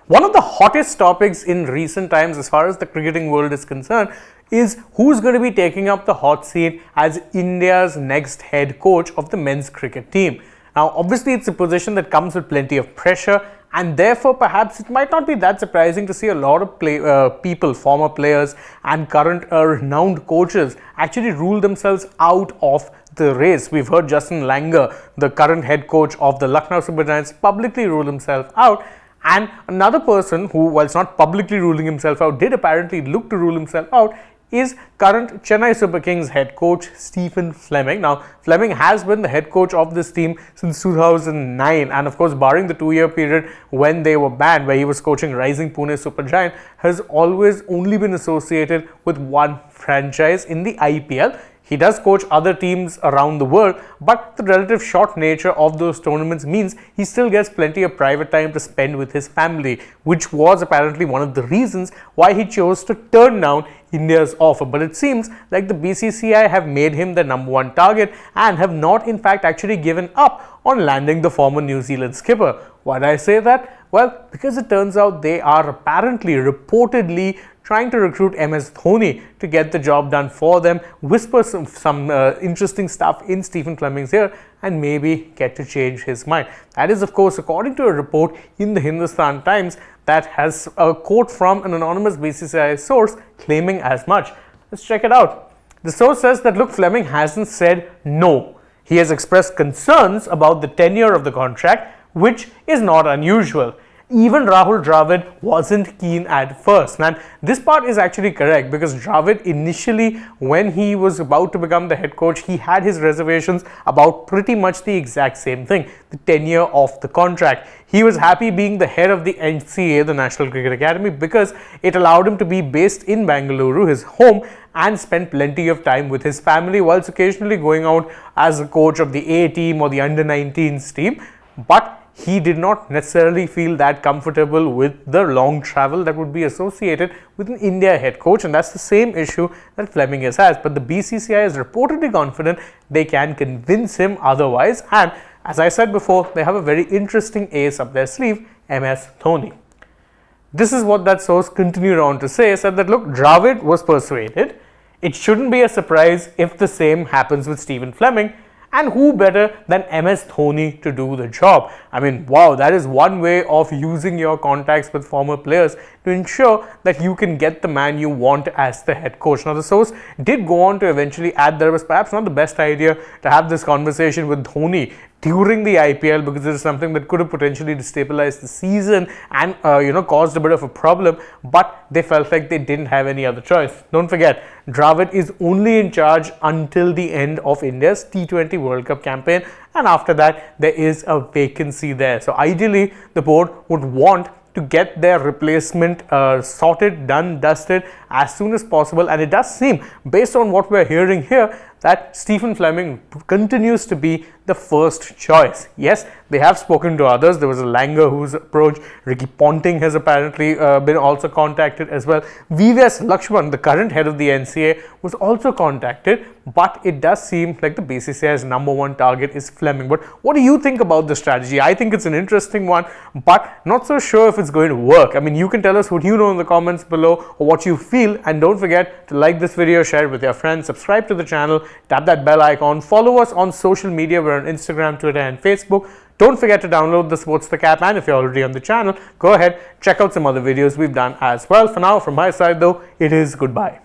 One of the hottest topics in recent times as far as the cricketing world is concerned is who's going to be taking up the hot seat as India's next head coach of the men's cricket team. Now, obviously, it's a position that comes with plenty of pressure, and therefore perhaps it might not be that surprising to see a lot of people, former players and current renowned coaches actually rule themselves out of the race. We've heard Justin Langer, the current head coach of the Lucknow Super Giants, publicly rule himself out. And another person who, whilst not publicly ruling himself out, did apparently look to rule himself out is current Chennai Super Kings head coach Stephen Fleming. Now, Fleming has been the head coach of this team since 2009, and of course, barring the 2-year period when they were banned, where he was coaching rising Pune Super Giant, has always only been associated with one franchise in the IPL. He does coach other teams around the world, but the relative short nature of those tournaments means he still gets plenty of private time to spend with his family, which was apparently one of the reasons why he chose to turn down India's offer. But it seems like the BCCI have made him the #1 target and have not in fact actually given up on landing the former New Zealand skipper. Why do I say that? Well, because it turns out they are apparently, reportedly, trying to recruit MS Dhoni to get the job done for them, whisper some interesting stuff in Stephen Fleming's ear, and maybe get to change his mind. That is, of course, according to a report in the Hindustan Times that has a quote from an anonymous BCCI source claiming as much. Let's check it out. The source says that, look, Fleming hasn't said no. He has expressed concerns about the tenure of the contract, which is not unusual. Even Rahul Dravid wasn't keen at first. And this part is actually correct, because Dravid initially, when he was about to become the head coach, he had his reservations about pretty much the exact same thing, the tenure of the contract. He was happy being the head of the NCA, the National Cricket Academy, because it allowed him to be based in Bengaluru, his home, and spend plenty of time with his family, whilst occasionally going out as a coach of the A team or the under-19s team. But he did not necessarily feel that comfortable with the long travel that would be associated with an India head coach, and that's the same issue that Fleming has. But the BCCI is reportedly confident they can convince him otherwise, and as I said before, they have a very interesting ace up their sleeve, MS Dhoni. This is what that source continued on to say, said that, look, Dravid was persuaded. It shouldn't be a surprise if the same happens with Stephen Fleming. And who better than MS Dhoni to do the job? I mean, wow, that is one way of using your contacts with former players to ensure that you can get the man you want as the head coach. Now, the source did go on to eventually add that it was perhaps not the best idea to have this conversation with Dhoni during the IPL, because it is something that could have potentially destabilized the season and caused a bit of a problem, but they felt like they didn't have any other choice. Don't forget, Dravid is only in charge until the end of India's T20 World Cup campaign, and after that there is a vacancy there. So ideally the board would want to get their replacement sorted, done, dusted as soon as possible, and it does seem, based on what we're hearing here, that Stephen Fleming continues to be the first choice. Yes, they have spoken to others. There was a Langer who's approached. Ricky Ponting has apparently been also contacted as well. VVS Lakshman, the current head of the NCA, was also contacted, but it does seem like the BCCI's #1 target is Fleming. But what do you think about the strategy? I think it's an interesting one, but not so sure if it's going to work. I mean, you can tell us what you know in the comments below or what you feel, and don't forget to like this video, share it with your friends, subscribe to the channel, tap that bell icon, follow us on social media. We're on Instagram, Twitter, and Facebook. Don't forget to download the Sports the Cap, and if you're already on the channel, go ahead, check out some other videos we've done as well. For now, from my side though, it is goodbye.